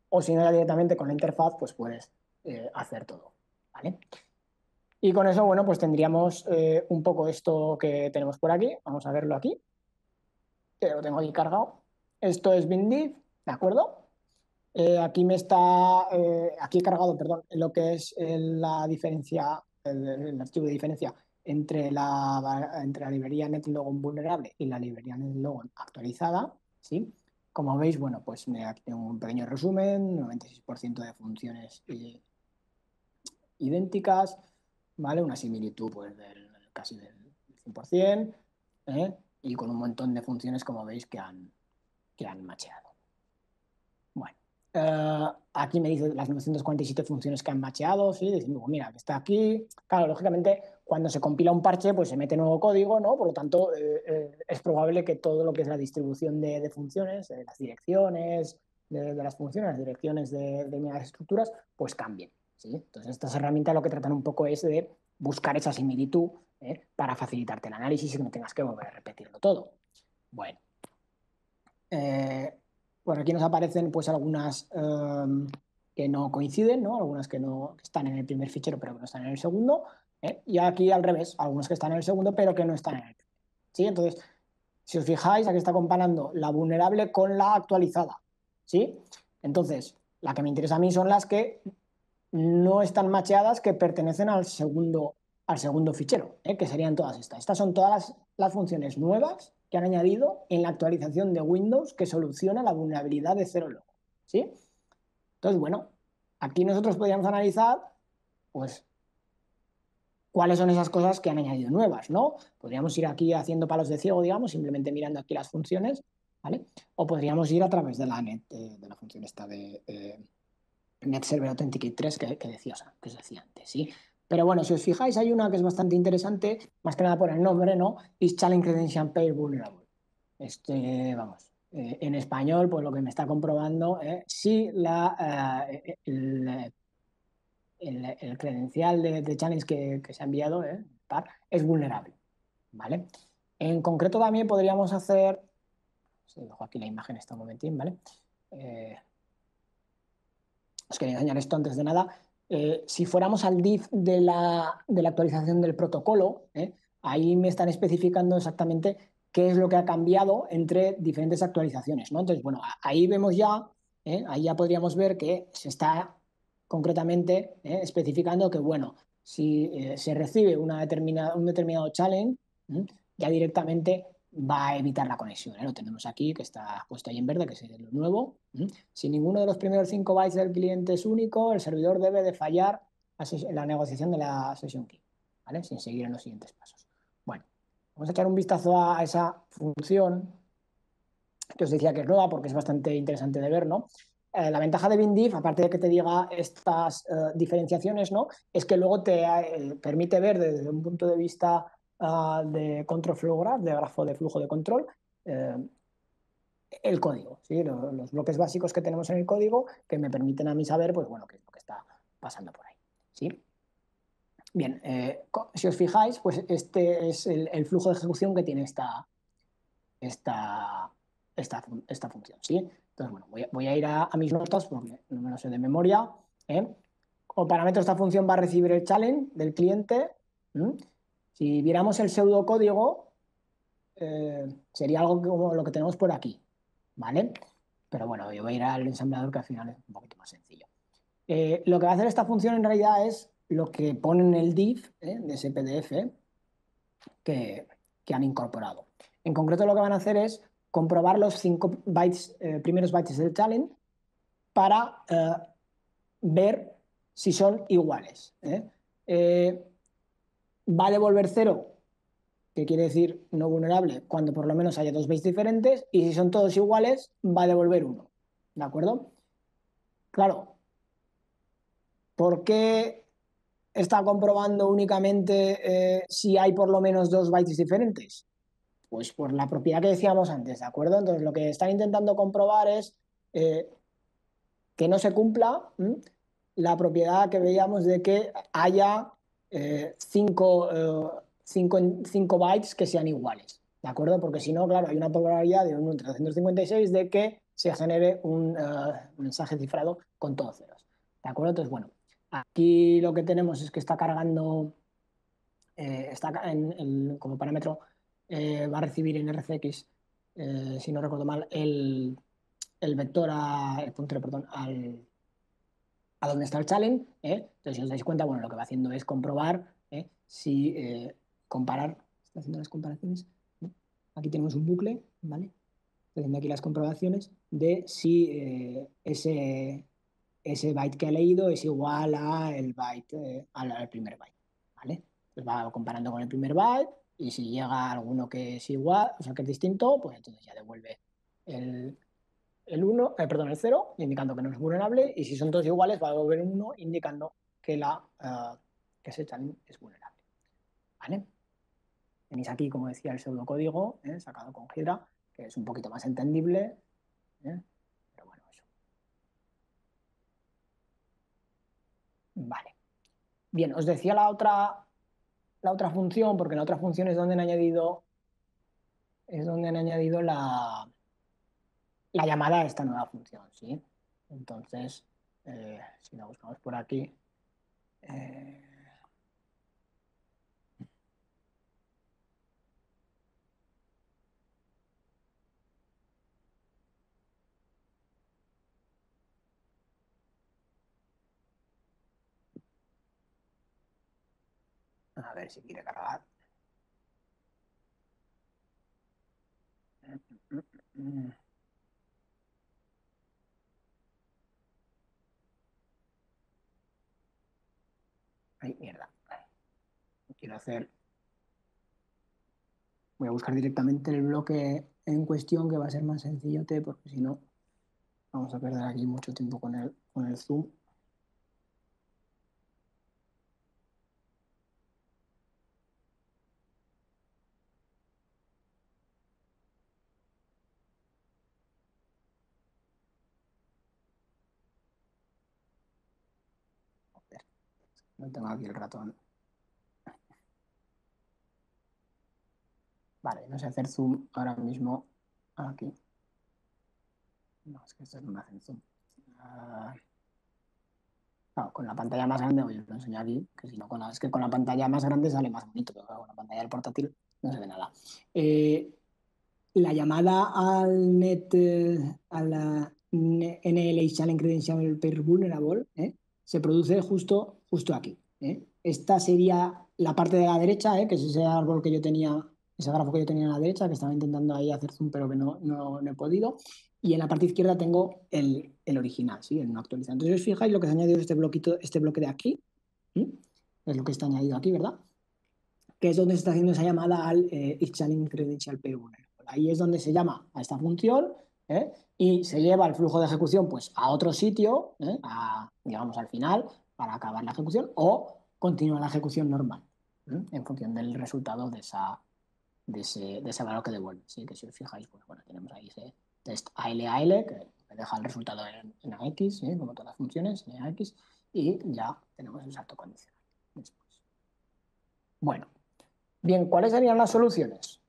O si no, ya directamente con la interfaz, pues puedes hacer todo. ¿Vale? Y con eso, bueno, pues tendríamos un poco esto que tenemos por aquí. Vamos a verlo aquí, que lo tengo aquí cargado. Esto es BinDiff, ¿de acuerdo? Aquí he cargado, perdón, lo que es la diferencia, el archivo de diferencia entre la librería NetLogon vulnerable y la librería NetLogon actualizada, ¿sí? Como veis, bueno, pues aquí tengo un pequeño resumen, 96% de funciones idénticas, ¿vale? Una similitud pues casi del 100%, y con un montón de funciones, como veis, que han macheado. Bueno, aquí me dice las 947 funciones que han macheado, ¿sí? Diciendo, mira, que está aquí. Claro, lógicamente, cuando se compila un parche, pues se mete nuevo código, ¿no? Por lo tanto, es probable que todo lo que es la distribución de funciones, las direcciones de las funciones, las direcciones de las estructuras, pues cambien, ¿sí? Entonces, estas herramientas lo que tratan un poco es de buscar esa similitud, para facilitarte el análisis y que no tengas que volver a repetirlo todo. Bueno. Pues aquí nos aparecen pues algunas que no coinciden, ¿no? Algunas que están en el primer fichero pero que no están en el segundo, y aquí al revés, algunas que están en el segundo pero que no están en el primero. ¿Sí? Entonces, si os fijáis, aquí está comparando la vulnerable con la actualizada. ¿Sí? Entonces, la que me interesa a mí son las que no están macheadas, que pertenecen al segundo fichero, que serían todas estas. Estas son todas las funciones nuevas que han añadido en la actualización de Windows que soluciona la vulnerabilidad de Zero Logo. ¿Sí? Entonces, bueno, aquí nosotros podríamos analizar, pues, cuáles son esas cosas que han añadido nuevas, ¿no? Podríamos ir aquí haciendo palos de ciego, digamos, simplemente mirando aquí las funciones, ¿vale? O podríamos ir a través de la net, de la función esta de Net Server Authenticate 3 que os decía antes, ¿sí? Pero bueno, si os fijáis, hay una que es bastante interesante, más que nada por el nombre, ¿no? Is Challenge Credential Pair Vulnerable. Vamos, en español, pues lo que me está comprobando, si el credencial de challenge que se ha enviado, es vulnerable, ¿vale? En concreto también podríamos hacer, os dejo aquí la imagen esta un momentín, ¿vale? Eh, Os quería enseñar esto antes de nada. Si fuéramos al div de la actualización del protocolo, ahí me están especificando exactamente qué es lo que ha cambiado entre diferentes actualizaciones, ¿no? Entonces, bueno, ahí vemos ya, ahí ya podríamos ver que se está concretamente especificando que, bueno, si se recibe un determinado challenge, ya directamente va a evitar la conexión. Lo tenemos aquí, que está puesto ahí en verde, que es lo nuevo. Si ninguno de los primeros 5 bytes del cliente es único, el servidor debe de fallar la negociación de la session key, ¿vale? Sin seguir en los siguientes pasos. Bueno, vamos a echar un vistazo a esa función que os decía que es nueva porque es bastante interesante de ver, ¿no? La ventaja de BinDiff, aparte de que te diga estas diferenciaciones, ¿no? Es que luego te permite ver desde un punto de vista de control flow graph, de grafo de flujo de control, el código, ¿sí? Los bloques básicos que tenemos en el código que me permiten a mí saber, pues bueno, qué es lo que está pasando por ahí, ¿sí? Bien, si os fijáis, pues este es el flujo de ejecución que tiene esta, esta función, ¿sí? Entonces, bueno, voy a ir a mis notas porque no me lo sé de memoria, ¿eh? Como parámetro esta función va a recibir el challenge del cliente. Si viéramos el pseudocódigo, sería algo como lo que tenemos por aquí, ¿vale? Pero bueno, yo voy a ir al ensamblador que al final es un poquito más sencillo. Lo que va a hacer esta función en realidad es lo que pone en el div de ese PDF que, que han incorporado. En concreto lo que van a hacer es comprobar los 5 bytes, primeros bytes del challenge para ver si son iguales. Va a devolver 0, que quiere decir no vulnerable, cuando por lo menos haya 2 bytes diferentes, y si son todos iguales, va a devolver 1. ¿De acuerdo? Claro, ¿por qué está comprobando únicamente si hay por lo menos 2 bytes diferentes? Pues por la propiedad que decíamos antes, ¿de acuerdo? Entonces lo que están intentando comprobar es eh, que no se cumpla la propiedad que veíamos de que haya 5 bytes que sean iguales, ¿de acuerdo? Porque si no, claro, hay una probabilidad de 1 entre 256 de que se genere un mensaje cifrado con todos ceros, ¿de acuerdo? Entonces, bueno, aquí lo que tenemos es que está cargando, está como parámetro, va a recibir en RCX, si no recuerdo mal, el vector, el puntero, perdón, a donde está el challenge. Entonces, si os dais cuenta, bueno, lo que va haciendo es comprobar si comparar, está haciendo las comparaciones. ¿No? Aquí tenemos un bucle, ¿vale? Estoy haciendo aquí las comprobaciones de si ese byte que ha leído es igual al byte, al primer byte, ¿vale? Entonces va comparando con el primer byte y si llega alguno que es igual, o sea, que es distinto, pues entonces ya devuelve el, el 1, perdón, el 0, indicando que no es vulnerable, y si son todos iguales, va a devolver un 1, indicando que, que ese challenge es vulnerable. ¿Vale? Tenéis aquí, como decía, el pseudocódigo sacado con Hydra, que es un poquito más entendible, pero bueno, eso. Vale. Bien, os decía la otra función, porque la otra función es donde han añadido la llamada a esta nueva función, ¿sí? Entonces, si la buscamos por aquí, eh, a ver si quiere cargar. Ay, mierda. Quiero hacer. Voy a buscar directamente el bloque en cuestión, que va a ser más sencillote, porque si no, vamos a perder aquí mucho tiempo con el zoom. Joder, no tengo aquí el ratón. Vale, no sé hacer zoom ahora mismo aquí. No, es que esto no me hace zoom. Ah, claro, con la pantalla más grande, oye, os lo enseño aquí, que si no, es que con la pantalla más grande sale más bonito, pero claro, con la pantalla del portátil no se ve nada. Eh, la llamada al net, a la NLA Challenge Credential Pair Vulnerable, se produce justo aquí. Esta sería la parte de la derecha, que es ese árbol que yo tenía, ese grafo que yo tenía a la derecha, que estaba intentando ahí hacer zoom, pero que no he podido. Y en la parte izquierda tengo el original, ¿sí? El no actualizado. Entonces, os fijáis lo que se ha añadido este bloque de aquí, ¿sí? Es lo que está añadido aquí, ¿verdad? Que es donde se está haciendo esa llamada al Challenge Credential Pair Vulnerable. Ahí es donde se llama a esta función, y se lleva el flujo de ejecución pues, a otro sitio, digamos al final, para acabar la ejecución, o continúa la ejecución normal, en función del resultado de ese valor que devuelve. ¿Sí? Que si os fijáis, pues bueno, tenemos ahí ese test AL que me deja el resultado en AX, como todas las funciones, en AX, y ya tenemos el salto condicional después. Bueno, bien, ¿cuáles serían las soluciones?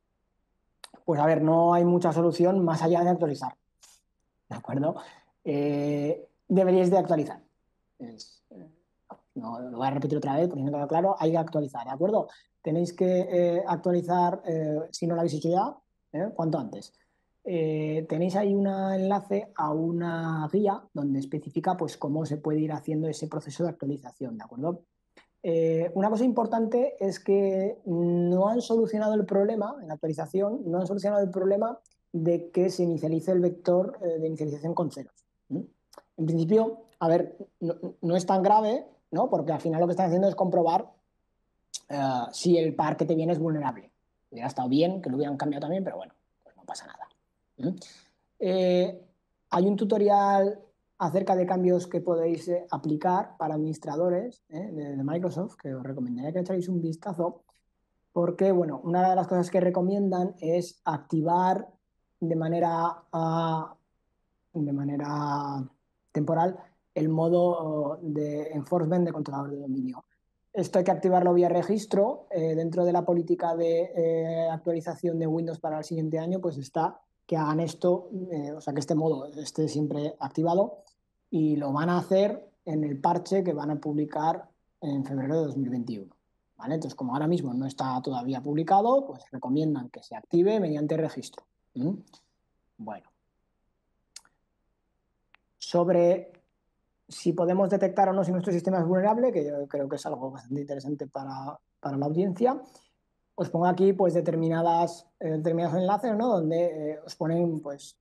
Pues a ver, no hay mucha solución más allá de actualizar, ¿de acuerdo? Deberíais de actualizar. No, lo voy a repetir otra vez porque no queda claro, hay que actualizar, ¿de acuerdo? Tenéis que actualizar, si no lo habéis hecho ya, cuanto antes. Tenéis ahí un enlace a una guía donde especifica pues, cómo se puede ir haciendo ese proceso de actualización, ¿de acuerdo? Una cosa importante es que no han solucionado el problema, en la actualización, no han solucionado el problema de que se inicialice el vector de inicialización con ceros. ¿Mm? En principio, a ver, no es tan grave, ¿no? Porque al final lo que están haciendo es comprobar si el par que te viene es vulnerable. Hubiera estado bien que lo hubieran cambiado también, pero bueno, pues no pasa nada. ¿Mm? Eh, hay un tutorial acerca de cambios que podéis aplicar para administradores de Microsoft, que os recomendaría que echáis un vistazo, porque bueno, una de las cosas que recomiendan es activar de manera, de manera temporal el modo de enforcement de controlador de dominio. Esto hay que activarlo vía registro. Dentro de la política de actualización de Windows para el siguiente año, pues está que hagan esto, o sea, que este modo esté siempre activado, y lo van a hacer en el parche que van a publicar en febrero de 2021. ¿Vale? Entonces, como ahora mismo no está todavía publicado, pues recomiendan que se active mediante registro. Bueno, sobre si podemos detectar o no si nuestro sistema es vulnerable, que yo creo que es algo bastante interesante para la audiencia, os pongo aquí pues determinados enlaces, ¿no? Donde os ponen pues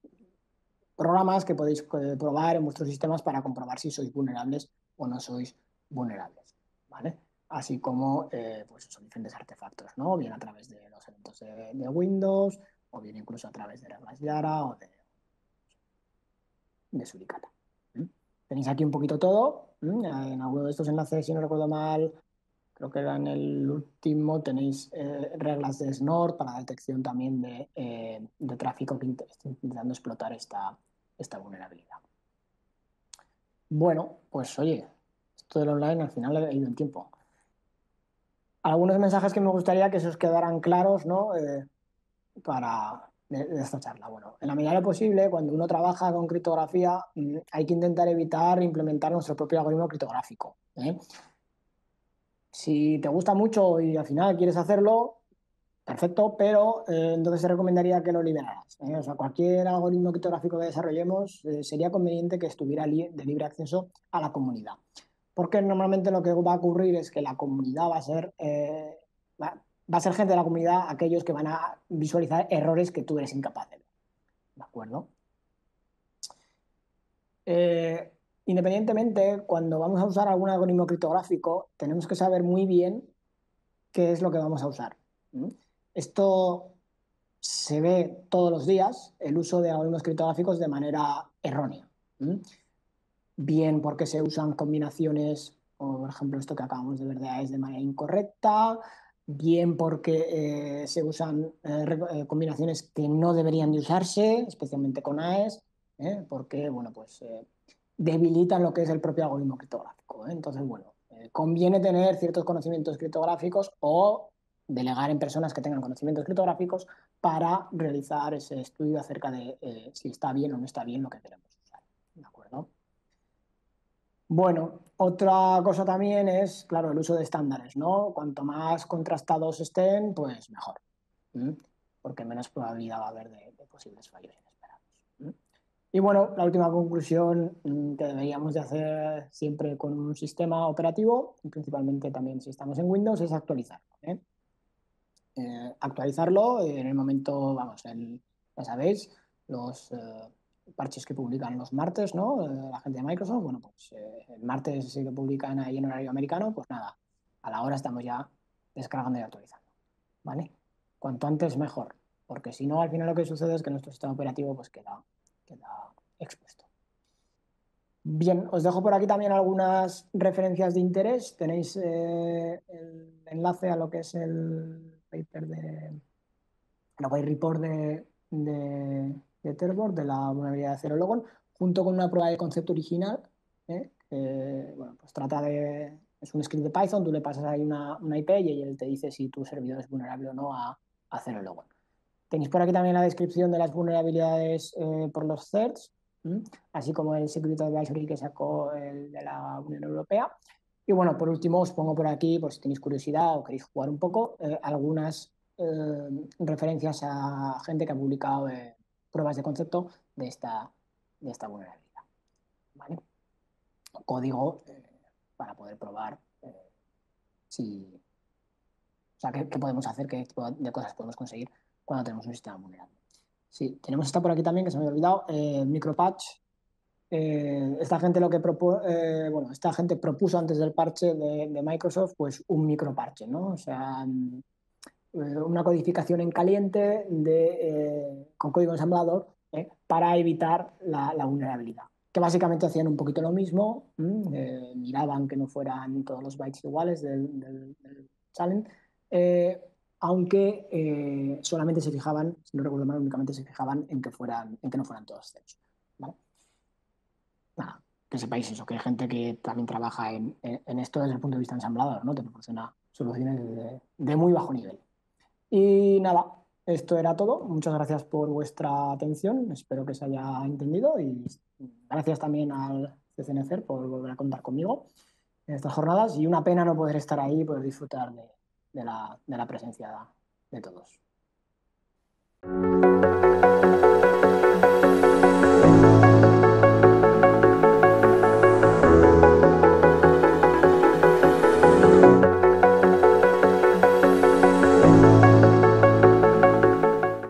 programas que podéis probar en vuestros sistemas para comprobar si sois vulnerables o no sois vulnerables, ¿vale? Así como pues son diferentes artefactos, ¿no? Bien a través de los eventos de Windows, o bien incluso a través de reglas Yara o de Suricata. Tenéis aquí un poquito todo. En alguno de estos enlaces, si no recuerdo mal, creo que era en el último, tenéis reglas de Snort para la detección también de tráfico que está intentando explotar esta vulnerabilidad. Bueno, pues oye, esto del online al final ha ido en tiempo. Algunos mensajes que me gustaría que se os quedaran claros, ¿no? De esta charla. Bueno, en la medida de lo posible, cuando uno trabaja con criptografía, hay que intentar evitar implementar nuestro propio algoritmo criptográfico. Si te gusta mucho y al final quieres hacerlo, perfecto, pero entonces te recomendaría que lo liberaras. O sea, cualquier algoritmo criptográfico que desarrollemos sería conveniente que estuviera de libre acceso a la comunidad. Porque normalmente lo que va a ocurrir es que la comunidad va a ser gente de la comunidad aquellos que van a visualizar errores que tú eres incapaz de ver. ¿De acuerdo? Independientemente, cuando vamos a usar algún algoritmo criptográfico, tenemos que saber muy bien qué es lo que vamos a usar. Esto se ve todos los días, el uso de algoritmos criptográficos de manera errónea. Bien porque se usan combinaciones, como por ejemplo esto que acabamos de ver de AES de manera incorrecta, bien porque se usan combinaciones que no deberían de usarse, especialmente con AES, porque bueno, pues, debilitan lo que es el propio algoritmo criptográfico. Entonces, bueno, conviene tener ciertos conocimientos criptográficos o delegar en personas que tengan conocimientos criptográficos para realizar ese estudio acerca de si está bien o no está bien lo que queremos usar. ¿De acuerdo? Bueno, otra cosa también es, claro, el uso de estándares, ¿no? Cuanto más contrastados estén, pues mejor. ¿Mm? Porque menos probabilidad va a haber de posibles fallos inesperados. ¿Mm? Y bueno, la última conclusión que deberíamos de hacer siempre con un sistema operativo, y principalmente también si estamos en Windows, es actualizarlo. Actualizarlo en el momento, vamos, ya sabéis, los parches que publican los martes, ¿no? La gente de Microsoft, bueno, pues el martes sí que publican ahí en horario americano, pues nada, a la hora estamos ya descargando y actualizando, ¿vale? Cuanto antes mejor, porque si no, al final lo que sucede es que nuestro sistema operativo pues queda expuesto. Bien, os dejo por aquí también algunas referencias de interés. Tenéis el enlace a lo que es el paper la white report de Terborg, de la vulnerabilidad de Zero Logon, junto con una prueba de concepto original, que bueno, pues es un script de Python, tú le pasas ahí una IP y él te dice si tu servidor es vulnerable o no a Zero Logon. Tenéis por aquí también la descripción de las vulnerabilidades por los CERTs, así como el Security Advisory que sacó el de la Unión Europea. Y bueno, por último os pongo por aquí, por si tenéis curiosidad o queréis jugar un poco, algunas referencias a gente que ha publicado pruebas de concepto de esta vulnerabilidad. ¿Vale? Código para poder probar si, o sea, qué podemos hacer, qué tipo de cosas podemos conseguir cuando tenemos un sistema vulnerable. Sí, tenemos esta por aquí también, que se me había olvidado, micropatch. Esta gente bueno, esta gente propuso antes del parche de Microsoft, pues un microparche, ¿no? O sea, una codificación en caliente con código ensamblador para evitar la vulnerabilidad. Que básicamente hacían un poquito lo mismo, miraban que no fueran todos los bytes iguales del challenge, eh, aunque solamente se fijaban, si no recuerdo mal, únicamente se fijaban en que no fueran todos ceros. ¿Vale? Nada, que sepáis eso, que hay gente que también trabaja en esto desde el punto de vista ensamblador, ¿no? Te proporciona soluciones de muy bajo nivel. Y nada, esto era todo. Muchas gracias por vuestra atención. Espero que se haya entendido y gracias también al CCNCER por volver a contar conmigo en estas jornadas y una pena no poder estar ahí y poder disfrutar de la presencia de todos.